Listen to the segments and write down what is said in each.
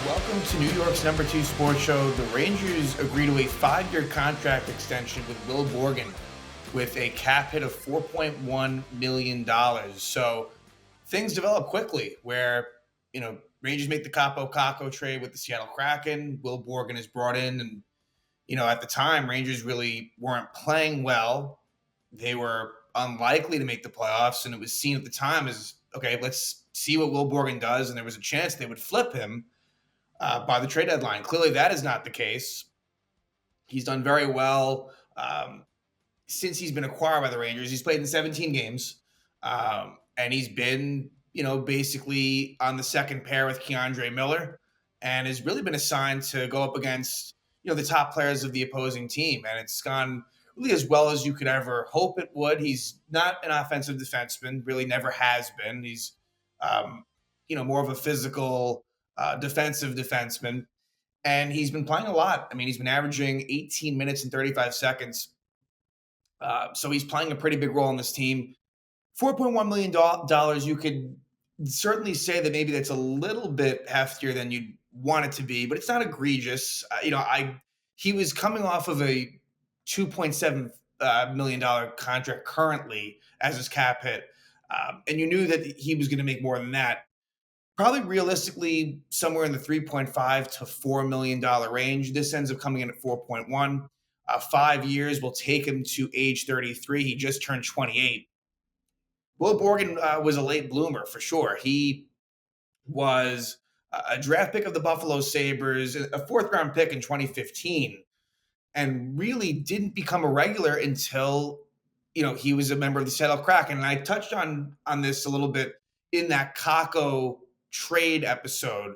Welcome to New York's number two sports show. The Rangers agree to a 5-year contract extension with Will Borgen with a cap hit of $4.1 million. So things develop quickly where, Rangers make the Capo Caco trade with the Seattle Kraken. Will Borgen is brought in. And, at the time, Rangers really weren't playing well. They were unlikely to make the playoffs. And it was seen at the time as, okay, let's see what Will Borgen does. And there was a chance they would flip him by the trade deadline. Clearly, that is not the case. He's done very well since he's been acquired by the Rangers. He's played in 17 games, and he's been, basically on the second pair with Keandre Miller, and has really been assigned to go up against, the top players of the opposing team. And it's gone really as well as you could ever hope it would. He's not an offensive defenseman, really never has been. He's, more of a physical defensive defenseman. And he's been playing a lot. I mean, he's been averaging 18 minutes and 35 seconds. So he's playing a pretty big role in this team. $4.1 million, you could certainly say that maybe that's a little bit heftier than you'd want it to be, but it's not egregious. He was coming off of a $2.7 million contract currently as his cap hit. And you knew that he was going to make more than that. Probably realistically somewhere in the $3.5 to $4 million range. This ends up coming in at 4.1. 5 years will take him to age 33. He just turned 28. Will Borgen was a late bloomer for sure. He was a draft pick of the Buffalo Sabres, a fourth round pick in 2015, and really didn't become a regular until he was a member of the Seattle Kraken. And I touched on this a little bit in that Kako trade episode,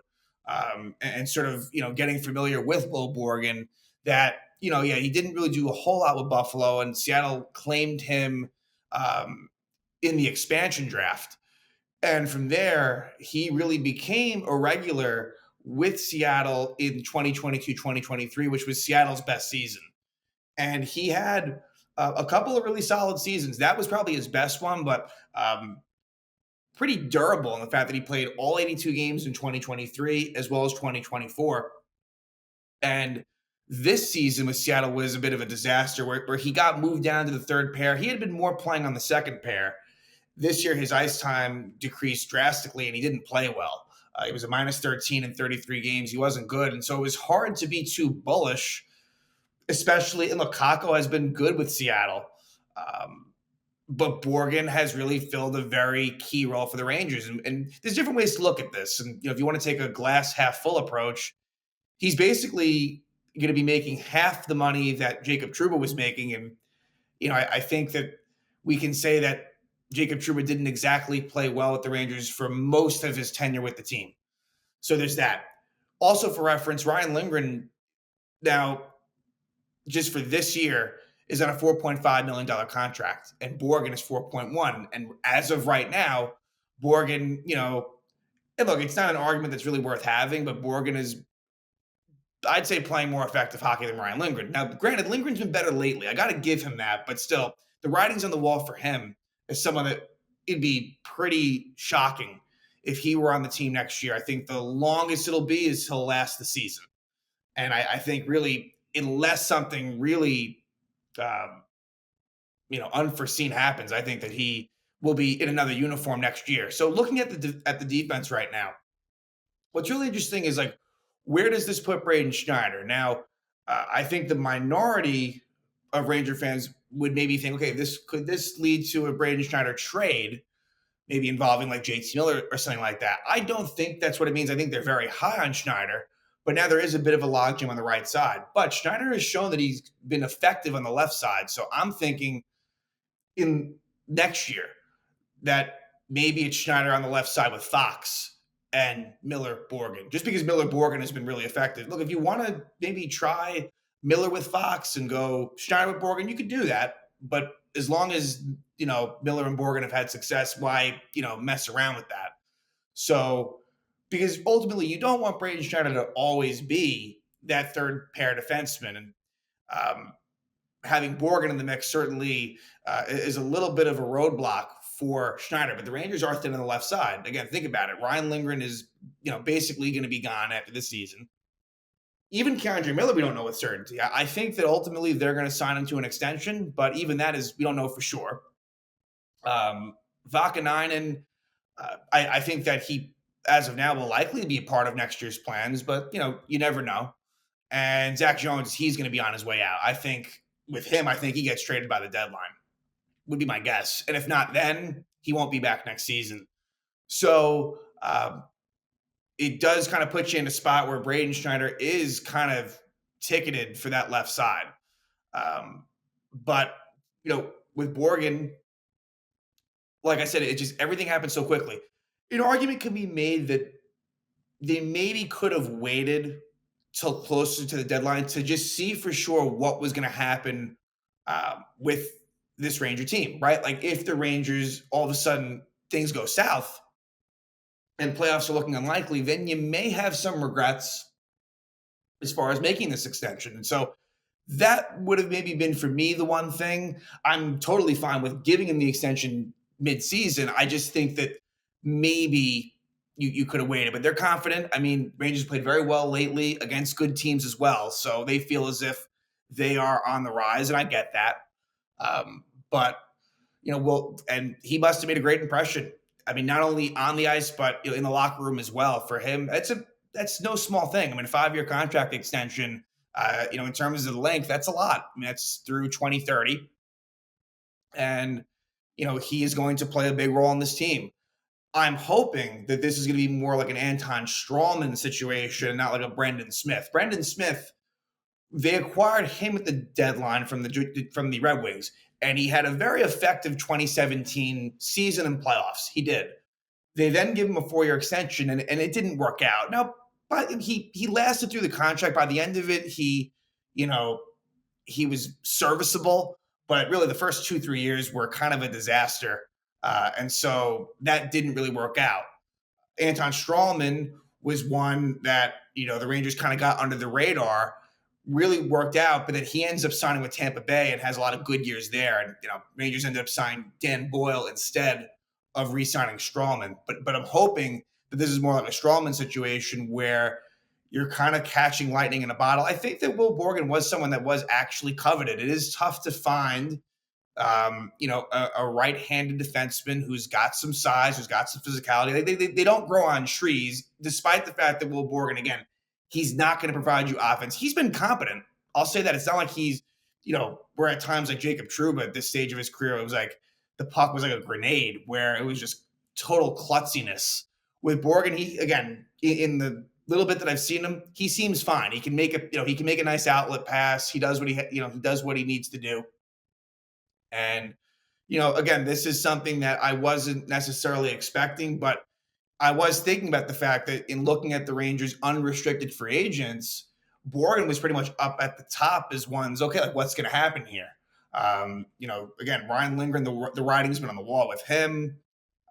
and sort of getting familiar with Will Borgen, that he didn't really do a whole lot with Buffalo, and Seattle claimed him in the expansion draft. And from there, he really became a regular with Seattle in 2022-2023, which was Seattle's best season. And he had a couple of really solid seasons. That was probably his best one, but pretty durable in the fact that he played all 82 games in 2023 as well as 2024. And this season with Seattle was a bit of a disaster where he got moved down to the third pair. He had been more playing on the second pair. This year, his ice time decreased drastically and he didn't play well. He was a minus 13 in 33 games. He wasn't good. And so it was hard to be too bullish, especially, and look, Kako has been good with Seattle. But Borgen has really filled a very key role for the Rangers. And there's different ways to look at this. And if you want to take a glass half full approach, he's basically going to be making half the money that Jacob Trouba was making. And, I think that we can say that Jacob Trouba didn't exactly play well with the Rangers for most of his tenure with the team. So there's that. Also, for reference, Ryan Lindgren, now, just for this year, is on a $4.5 million contract, and Borgen is 4.1. And as of right now, Borgen, and look, it's not an argument that's really worth having, but Borgen is, I'd say, playing more effective hockey than Ryan Lindgren. Now, granted, Lindgren's been better lately. I got to give him that, but still, the writing's on the wall for him as someone that it'd be pretty shocking if he were on the team next year. I think the longest it'll be is he'll last the season. And I think really, unless something really unforeseen happens, I think that he will be in another uniform next year. So looking at the defense right now, what's really interesting is, like, where does this put Braden Schneider? Now, I think the minority of Ranger fans would maybe think, okay, could this lead to a Braden Schneider trade, maybe involving like JT Miller or something like that. I don't think that's what it means. I think they're very high on Schneider, but now there is a bit of a logjam on the right side. But Schneider has shown that he's been effective on the left side. So I'm thinking in next year that maybe it's Schneider on the left side with Fox and Miller Borgen, just because Miller Borgen has been really effective. Look, if you want to maybe try Miller with Fox and go Schneider with Borgen, you could do that. But as long as, Miller and Borgen have had success, why, mess around with that? So, because ultimately you don't want Braden Schneider to always be that third pair defenseman. And having Borgen in the mix certainly is a little bit of a roadblock for Schneider, but the Rangers are thin on the left side. Again, think about it. Ryan Lindgren is, basically going to be gone after this season. Even Keandre Miller, we don't know with certainty. I think that ultimately they're going to sign him to an extension, but even that is, we don't know for sure. Vakanainen, I think that he, as of now, will likely be a part of next year's plans, but you never know. And Zach Jones, he's going to be on his way out. I think with him, I think he gets traded by the deadline, would be my guess. And if not, then he won't be back next season. So it does kind of put you in a spot where Braden Schneider is kind of ticketed for that left side. But with Borgen, like I said, it just everything happened so quickly. An argument can be made that they maybe could have waited till closer to the deadline to just see for sure what was going to happen with this Ranger team, right? Like if the Rangers all of a sudden things go south and playoffs are looking unlikely, then you may have some regrets as far as making this extension. And so that would have maybe been for me the one thing. I'm totally fine with giving him the extension mid-season. I just think that maybe you could have waited, but they're confident. I mean, Rangers played very well lately against good teams as well, so they feel as if they are on the rise, and I get that. But and he must have made a great impression. I mean, not only on the ice, but in the locker room as well. For him, that's no small thing. I mean, a 5-year contract extension. In terms of the length, that's a lot. I mean, that's through 2030, and he is going to play a big role on this team. I'm hoping that this is going to be more like an Anton Strawman situation, not like a Brendan Smith. Brendan Smith, they acquired him at the deadline from the Red Wings, and he had a very effective 2017 season and playoffs. He did. They then give him a 4-year extension, and it didn't work out. Now, but he lasted through the contract. By the end of it, he was serviceable, but really the first 2-3 years were kind of a disaster. And so that didn't really work out. Anton Strawman was one that, the Rangers kind of got under the radar, really worked out, but then he ends up signing with Tampa Bay and has a lot of good years there. And, Rangers ended up signing Dan Boyle instead of re-signing Strawman. But I'm hoping that this is more like a Strawman situation where you're kind of catching lightning in a bottle. I think that Will Borgen was someone that was actually coveted. It is tough to find a right-handed defenseman who's got some size, who's got some physicality. They don't grow on trees, despite the fact that Will Borgen, again, he's not going to provide you offense. He's been competent. I'll say that. It's not like he's, where at times like Jacob Trouba at this stage of his career, it was like the puck was like a grenade where it was just total klutziness. With Borgen, he, again, in the little bit that I've seen him, he seems fine. He can make a nice outlet pass. He does what he does what he needs to do. And, again, this is something that I wasn't necessarily expecting, but I was thinking about the fact that in looking at the Rangers' unrestricted free agents, Borgen was pretty much up at the top as one's, okay, like what's going to happen here? Again, Ryan Lindgren, the writing's been on the wall with him.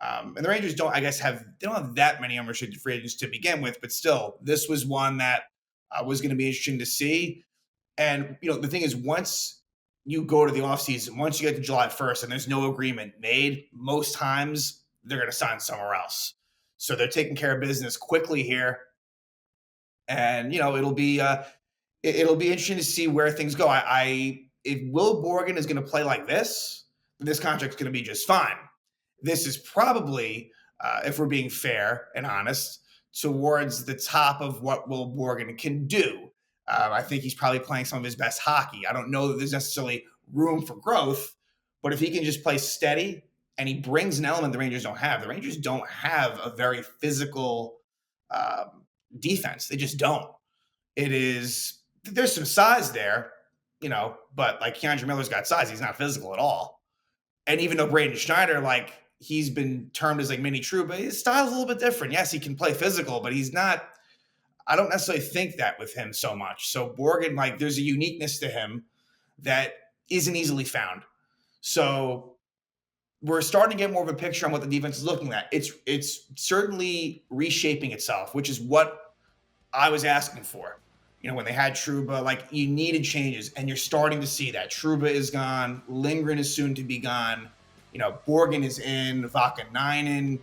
And the Rangers don't have that many unrestricted free agents to begin with, but still, this was one that was going to be interesting to see. And, the thing is, once you go to the offseason, once you get to July 1st and there's no agreement made, most times they're going to sign somewhere else. So they're taking care of business quickly here. And, it'll be interesting to see where things go. If Will Borgen is going to play like this contract's going to be just fine. This is probably, if we're being fair and honest, towards the top of what Will Borgen can do. I think he's probably playing some of his best hockey. I don't know that there's necessarily room for growth, but if he can just play steady and he brings an element the Rangers don't have. The Rangers don't have a very physical defense. They just don't. There's some size there, but like Keandre Miller's got size. He's not physical at all. And even though Braden Schneider, like he's been termed as like mini true, but his style's a little bit different. Yes, he can play physical, but he's not. I don't necessarily think that with him so much. So Borgen, like there's a uniqueness to him that isn't easily found. So we're starting to get more of a picture on what the defense is looking at. It's certainly reshaping itself, which is what I was asking for. When they had Trouba, like you needed changes, and you're starting to see that. Trouba is gone. Lindgren is soon to be gone. Borgen is in, Vakanainen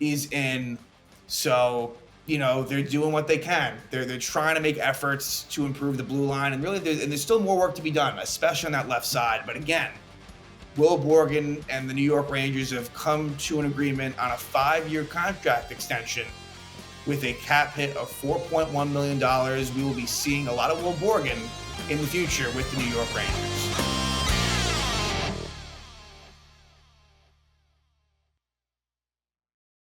is in. So, they're doing what they can. They're trying to make efforts to improve the blue line, and really, there's still more work to be done, especially on that left side. But again, Will Borgen and the New York Rangers have come to an agreement on a 5-year contract extension with a cap hit of $4.1 million. We will be seeing a lot of Will Borgen in the future with the New York Rangers.